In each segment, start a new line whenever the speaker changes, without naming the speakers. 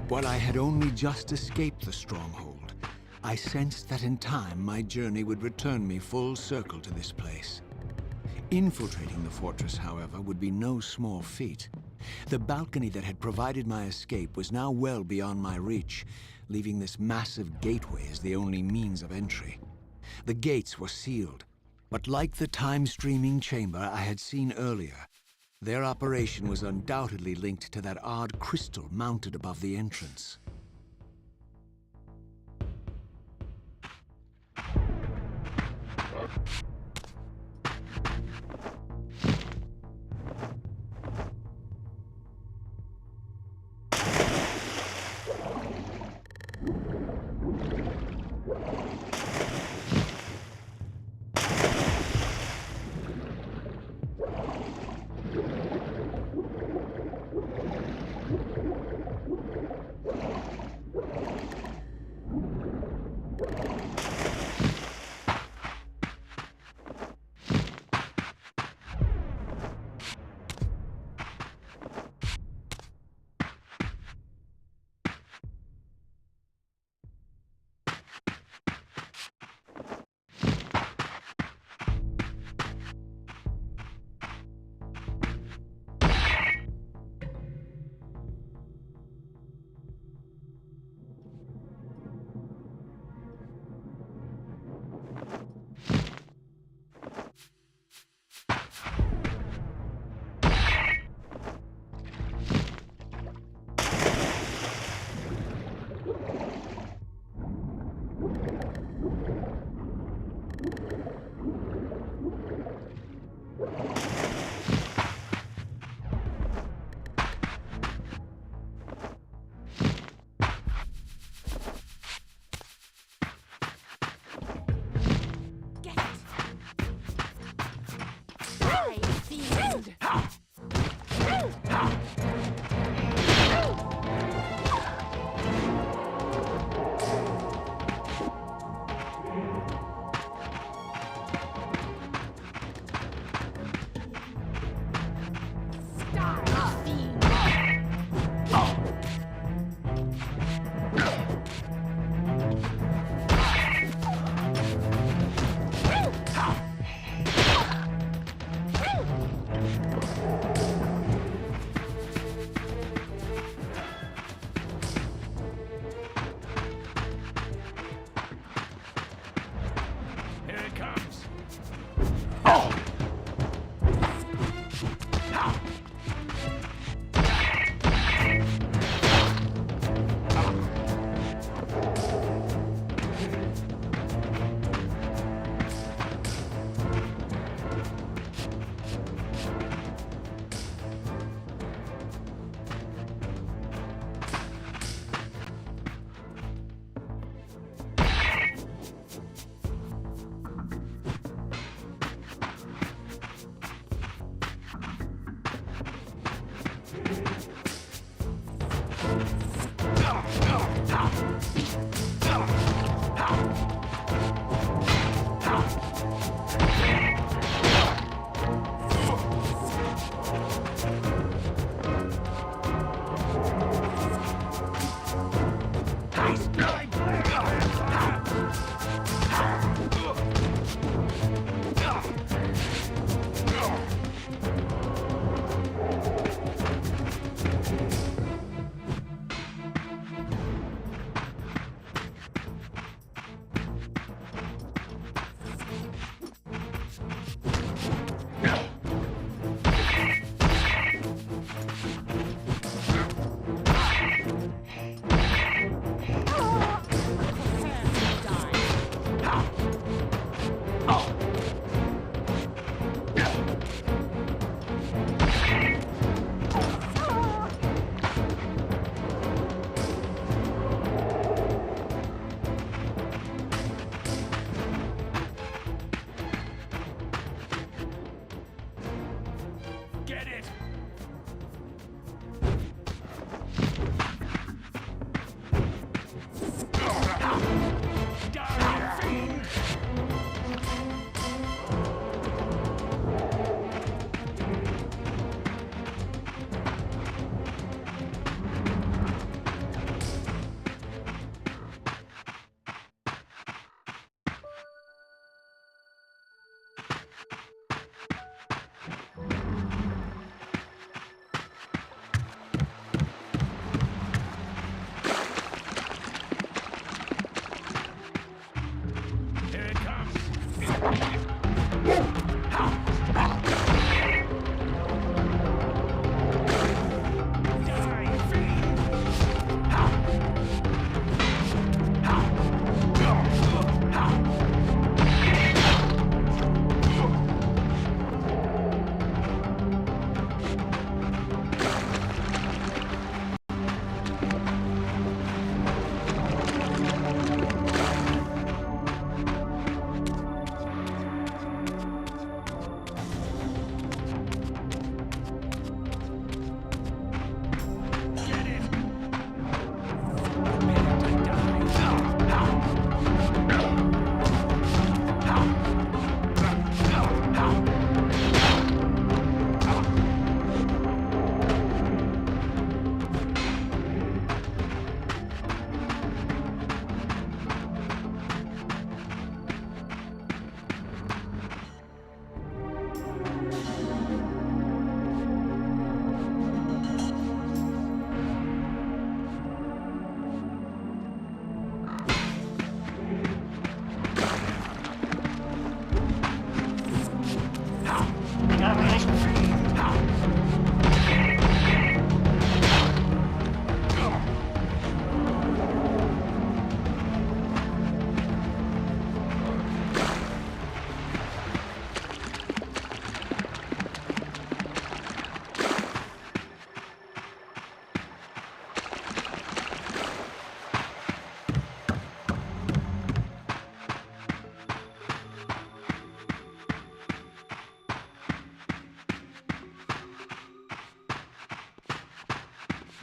While I had only just escaped the stronghold, I sensed that in time my journey would return me full circle to this place. Infiltrating the fortress, however, would be no small feat. The balcony that had provided my escape was now well beyond my reach, leaving this massive gateway as the only means of entry. The gates were sealed, but like the time-streaming chamber I had seen earlier, their operation was undoubtedly linked to that odd crystal mounted above the entrance.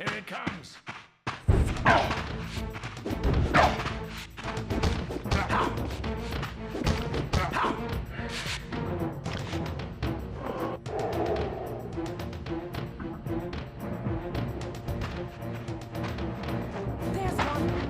Here it comes.
There's one.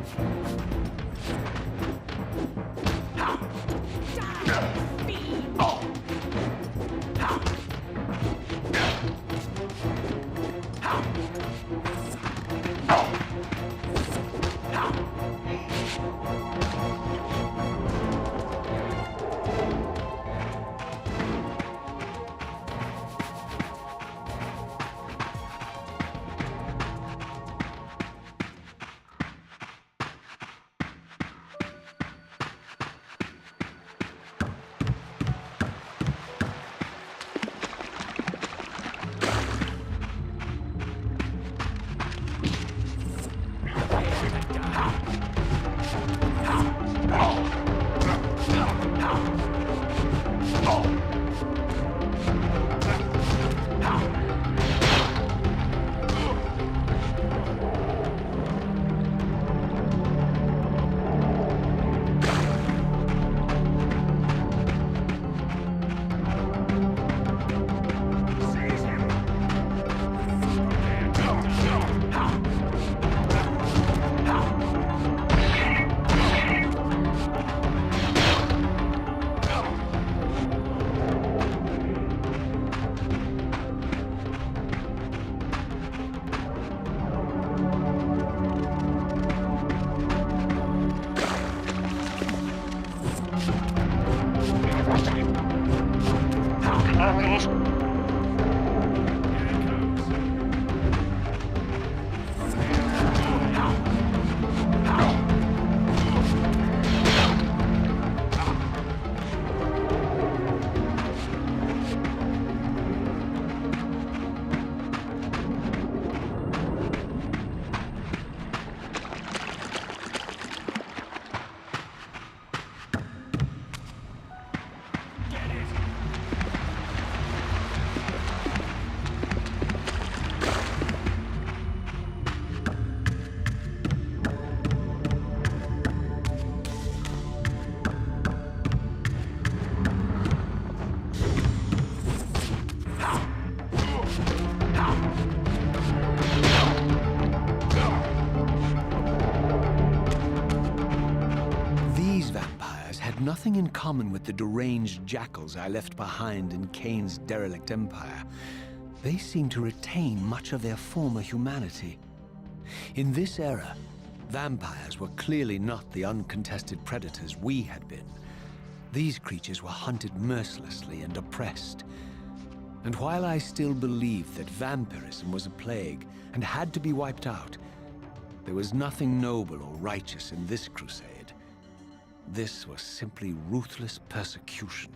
Die, fiend.
Nothing in common with the deranged jackals I left behind in Cain's derelict empire. They seem to retain much of their former humanity. In this era, vampires were clearly not the uncontested predators we had been. These creatures were hunted mercilessly and oppressed. And while I still believed that vampirism was a plague and had to be wiped out, there was nothing noble or righteous in this crusade. This was simply ruthless persecution.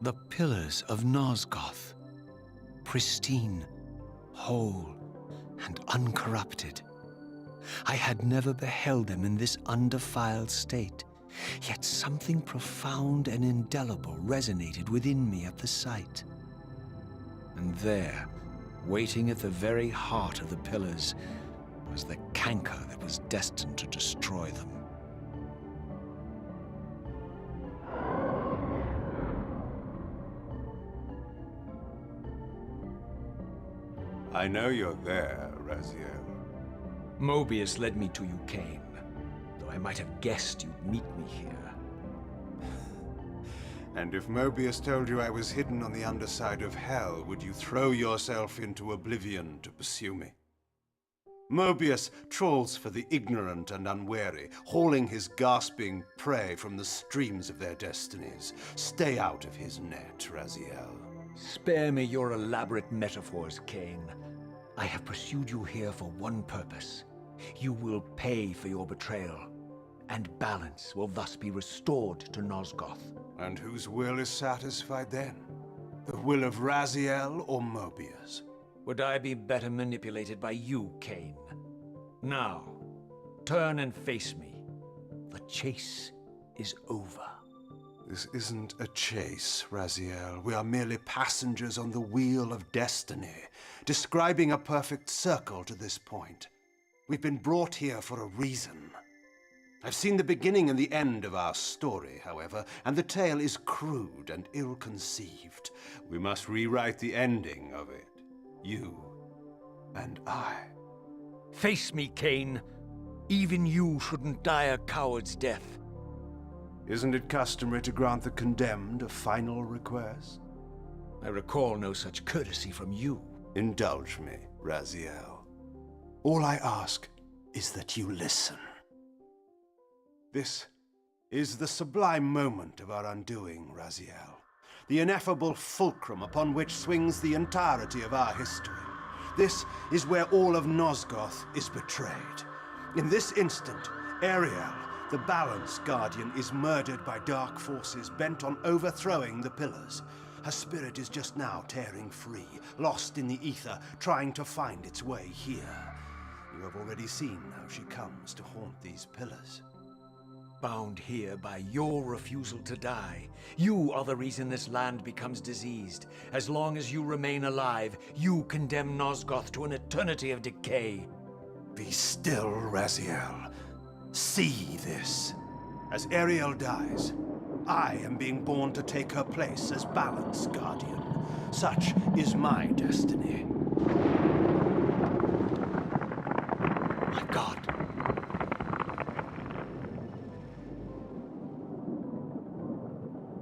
The pillars of Nosgoth, pristine, whole, and uncorrupted. I had never beheld them in this undefiled state, Yet something profound and indelible resonated within me at the sight. And there, waiting at the very heart of the pillars, was the canker that was destined to destroy them.
I know you're there, Raziel.
Mobius led me to you, Cain, though I might have guessed you'd meet me here.
And if Mobius told you I was hidden on the underside of hell, would you throw yourself into oblivion to pursue me? Mobius trawls for the ignorant and unwary, hauling his gasping prey from the streams of their destinies. Stay out of his net, Raziel.
Spare me your elaborate metaphors, Cain. I have pursued you here for one purpose. You will pay for your betrayal, and balance will thus be restored to Nosgoth.
And whose will is satisfied then? The will of Raziel or Mobius?
Would I be better manipulated by you, Cain? Now, turn and face me. The chase is over.
This isn't a chase, Raziel. We are merely passengers on the wheel of destiny, describing a perfect circle to this point. We've been brought here for a reason. I've seen the beginning and the end of our story, however, and the tale is crude and ill-conceived. We must rewrite the ending of it. You and I.
Face me, Cain. Even you shouldn't die a coward's death.
Isn't it customary to grant the condemned a final request?
I recall no such courtesy from you.
Indulge me, Raziel. All I ask is that you listen. This is the sublime moment of our undoing, Raziel. The ineffable fulcrum upon which swings the entirety of our history. This is where all of Nosgoth is betrayed. In this instant, Ariel, the Balance Guardian, is murdered by dark forces bent on overthrowing the pillars. Her spirit is just now tearing free, lost in the ether, trying to find its way here. You have already seen how she comes to haunt these pillars.
Bound here by your refusal to die. You are the reason this land becomes diseased. As long as you remain alive, you condemn Nosgoth to an eternity of decay.
Be still, Raziel. See this. As Ariel dies, I am being born to take her place as Balance Guardian. Such is my destiny.
My God.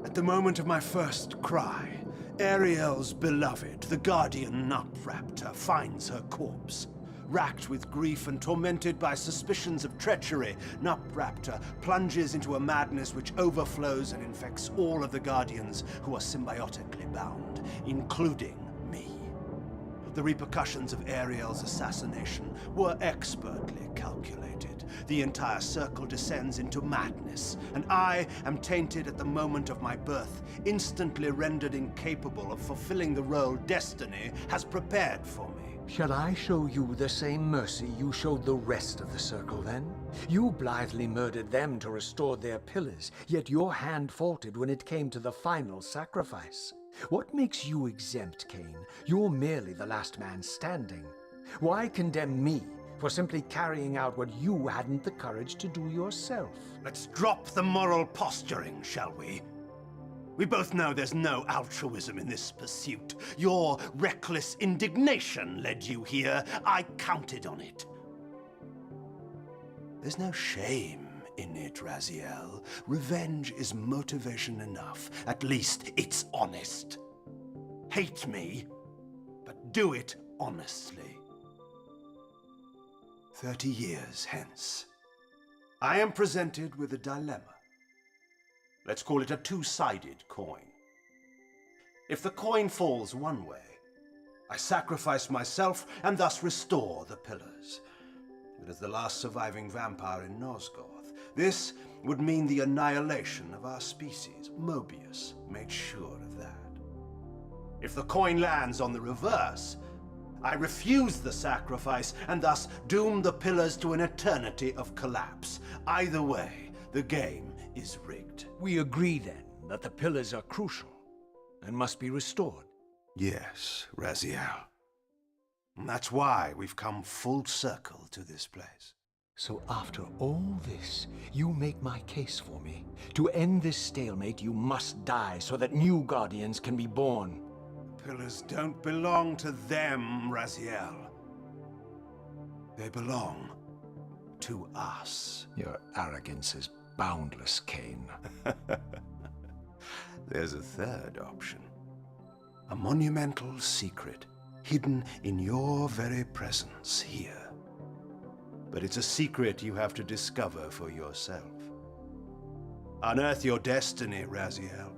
At the moment of my first cry, Ariel's beloved, the Guardian Nutraptor, finds her corpse. Racked with grief and tormented by suspicions of treachery, Nutraptor plunges into a madness which overflows and infects all of the Guardians who are symbiotically bound, including me. The repercussions of Ariel's assassination were expertly calculated. The entire circle descends into madness, and I am tainted at the moment of my birth, instantly rendered incapable of fulfilling the role destiny has prepared for me.
Shall I show you the same mercy you showed the rest of the circle, then? You blithely murdered them to restore their pillars, yet your hand faltered when it came to the final sacrifice. What makes you exempt, Cain? You're merely the last man standing. Why condemn me for simply carrying out what you hadn't the courage to do yourself?
Let's drop the moral posturing, shall we? We both know there's no altruism in this pursuit. Your reckless indignation led you here. I counted on it. There's no shame in it, Raziel. Revenge is motivation enough. At least it's honest. Hate me, but do it honestly. 30 years hence, I am presented with a dilemma. Let's call it a two-sided coin. If the coin falls one way, I sacrifice myself and thus restore the pillars. But as the last surviving vampire in Nosgoth, this would mean the annihilation of our species. Mobius made sure of that. If the coin lands on the reverse, I refuse the sacrifice and thus doom the pillars to an eternity of collapse. Either way, the game is rigged.
We agree, then, that the pillars are crucial and must be restored.
Yes, Raziel. And that's why we've come full circle to this place.
So after all this, you make my case for me. To end this stalemate, you must die so that new Guardians can be born.
The pillars don't belong to them, Raziel. They belong to us.
Your arrogance is boundless, Cain.
There's a third option. A monumental secret, hidden in your very presence here. But it's a secret you have to discover for yourself. Unearth your destiny, Raziel.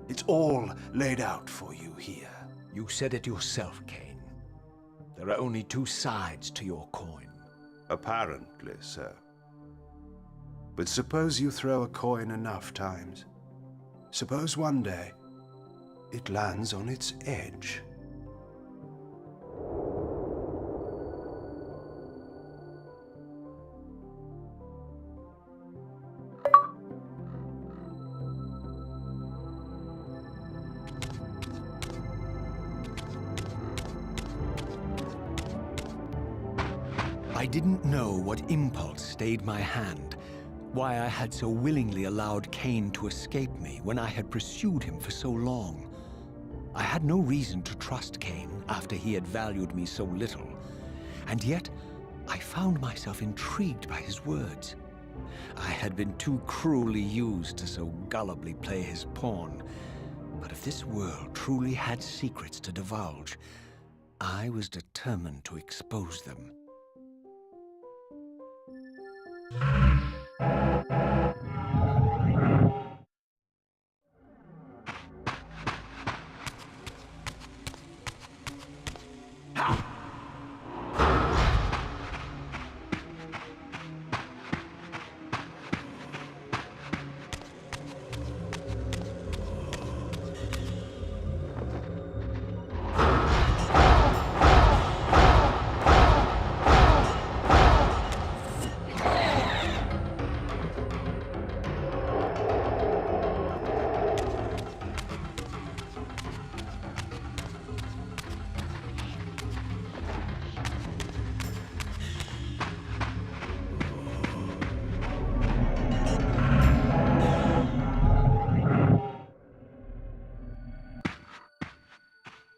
It's all laid out for you here.
You said it yourself, Cain. There are only two sides to your coin.
Apparently so. But suppose you throw a coin enough times. Suppose one day it lands on its edge.
I didn't know what impulse stayed my hand, why I had so willingly allowed Cain to escape me when I had pursued him for so long. I had no reason to trust Cain after he had valued me so little, and yet I found myself intrigued by his words. I had been too cruelly used to so gullibly play his pawn, but if this world truly had secrets to divulge, I was determined to expose them.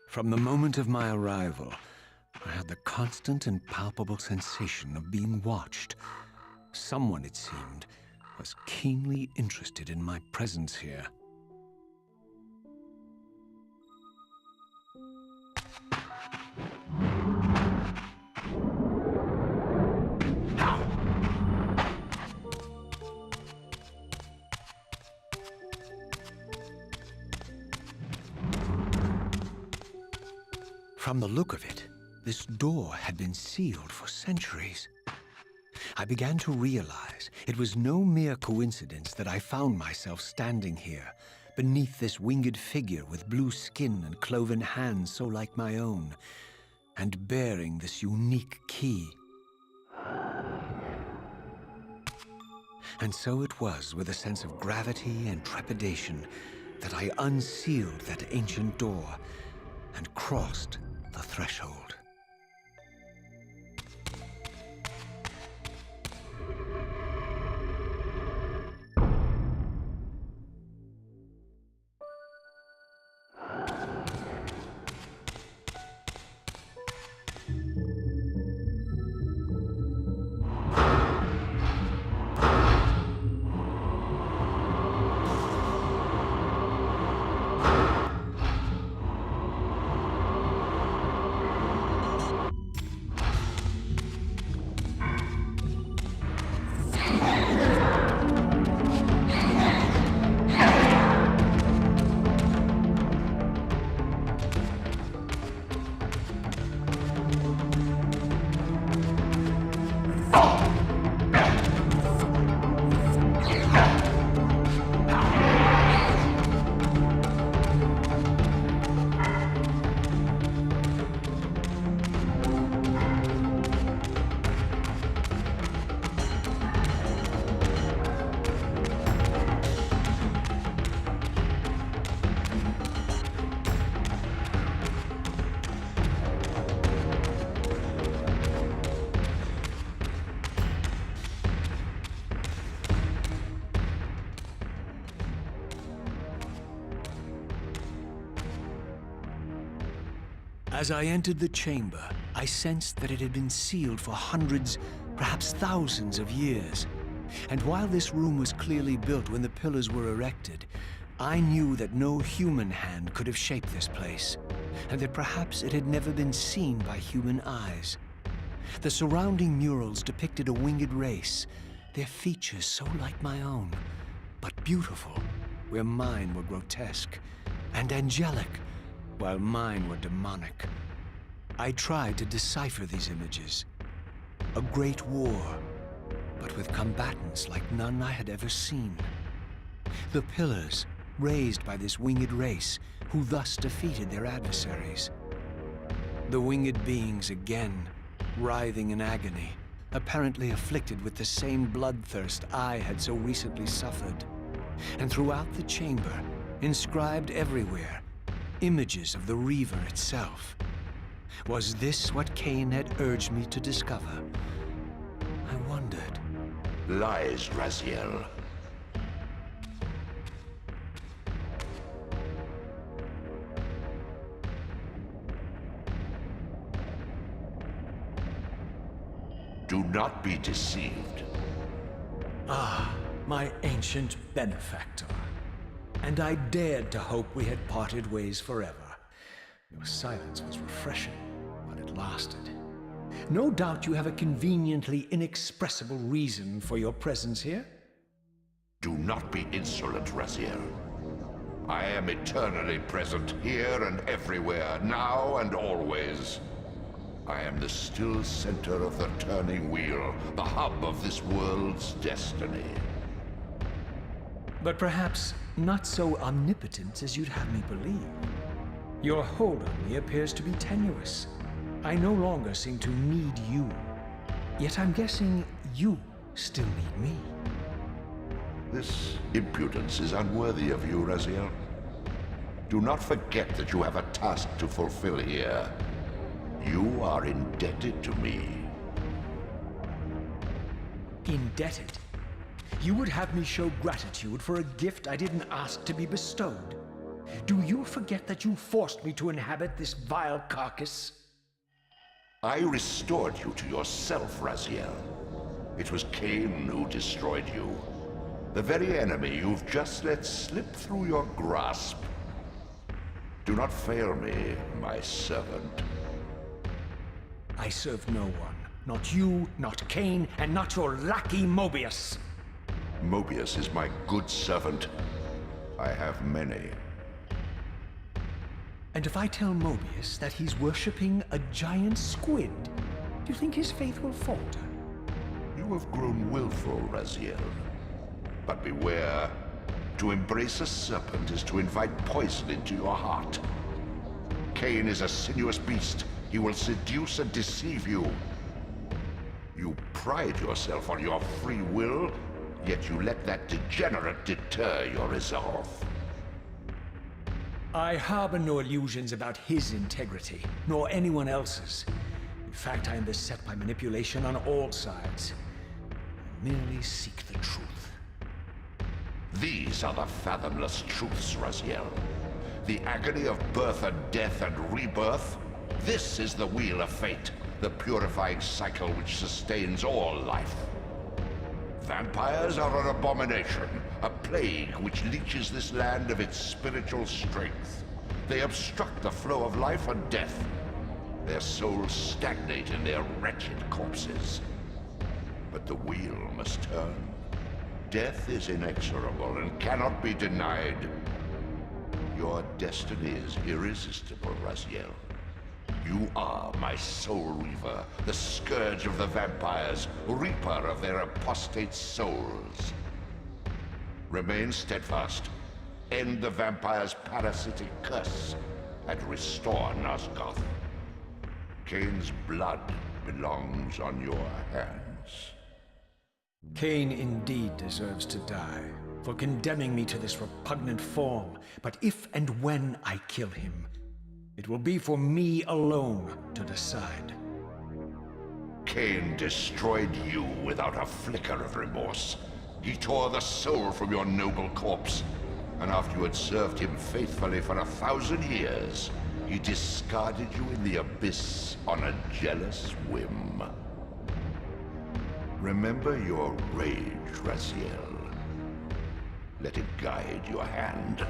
From the moment of my arrival, I had the constant and palpable sensation of being watched. Someone, it seemed, was keenly interested in my presence here. From the look of it, this door had been sealed for centuries. I began to realize it was no mere coincidence that I found myself standing here, beneath this winged figure with blue skin and cloven hands so like my own, and bearing this unique key. And so it was with a sense of gravity and trepidation that I unsealed that ancient door and crossed the threshold. As I entered the chamber, I sensed that it had been sealed for hundreds, perhaps thousands of years. And while this room was clearly built when the pillars were erected, I knew that no human hand could have shaped this place, and that perhaps it had never been seen by human eyes. The surrounding murals depicted a winged race, their features so like my own, but beautiful, where mine were grotesque, and angelic, while mine were demonic. I tried to decipher these images. A great war, but with combatants like none I had ever seen. The pillars, raised by this winged race, who thus defeated their adversaries. The winged beings again, writhing in agony, apparently afflicted with the same bloodthirst I had so recently suffered. And throughout the chamber, inscribed everywhere, images of the Reaver itself. Was this what Cain had urged me to discover? I wondered.
Lies, Raziel. Do not be deceived.
Ah, my ancient benefactor. And I dared to hope we had parted ways forever. Your silence was refreshing, but it lasted. No doubt you have a conveniently inexpressible reason for your presence here?
Do not be insolent, Raziel. I am eternally present here and everywhere, now and always. I am the still center of the turning wheel, the hub of this world's destiny.
But perhaps not so omnipotent as you'd have me believe. Your hold on me appears to be tenuous. I no longer seem to need you. Yet I'm guessing you still need me.
This impudence is unworthy of you, Raziel. Do not forget that you have a task to fulfill here. You are indebted to me.
Indebted? You would have me show gratitude for a gift I didn't ask to be bestowed. Do you forget that you forced me to inhabit this vile carcass?
I restored you to yourself, Raziel. It was Cain who destroyed you. The very enemy you've just let slip through your grasp. Do not fail me, my servant.
I serve no one. Not you, not Cain, and not your lackey Mobius.
Mobius is my good servant. I have many.
And if I tell Mobius that he's worshipping a giant squid, do you think his faith will falter?
You have grown willful, Raziel. But beware. To embrace a serpent is to invite poison into your heart. Cain is a sinuous beast. He will seduce and deceive you. You pride yourself on your free will, yet you let that degenerate deter your resolve.
I harbor no illusions about his integrity, nor anyone else's. In fact, I am beset by manipulation on all sides. I merely seek the truth.
These are the fathomless truths, Raziel. The agony of birth and death and rebirth. This is the wheel of fate, the purifying cycle which sustains all life. Vampires are an abomination, a plague which leeches this land of its spiritual strength. They obstruct the flow of life and death. Their souls stagnate in their wretched corpses. But the wheel must turn. Death is inexorable and cannot be denied. Your destiny is irresistible, Raziel. You are my soul reaver, the scourge of the vampires, reaper of their apostate souls. Remain steadfast, end the vampire's parasitic curse, and restore Nosgoth. Cain's blood belongs on your hands.
Cain indeed deserves to die, for condemning me to this repugnant form. But if and when I kill him, it will be for me alone to decide.
Cain destroyed you without a flicker of remorse. He tore the soul from your noble corpse, and after you had served him faithfully for 1,000 years, He discarded you in the abyss on a jealous whim. Remember your rage, Raziel. Let it guide your hand.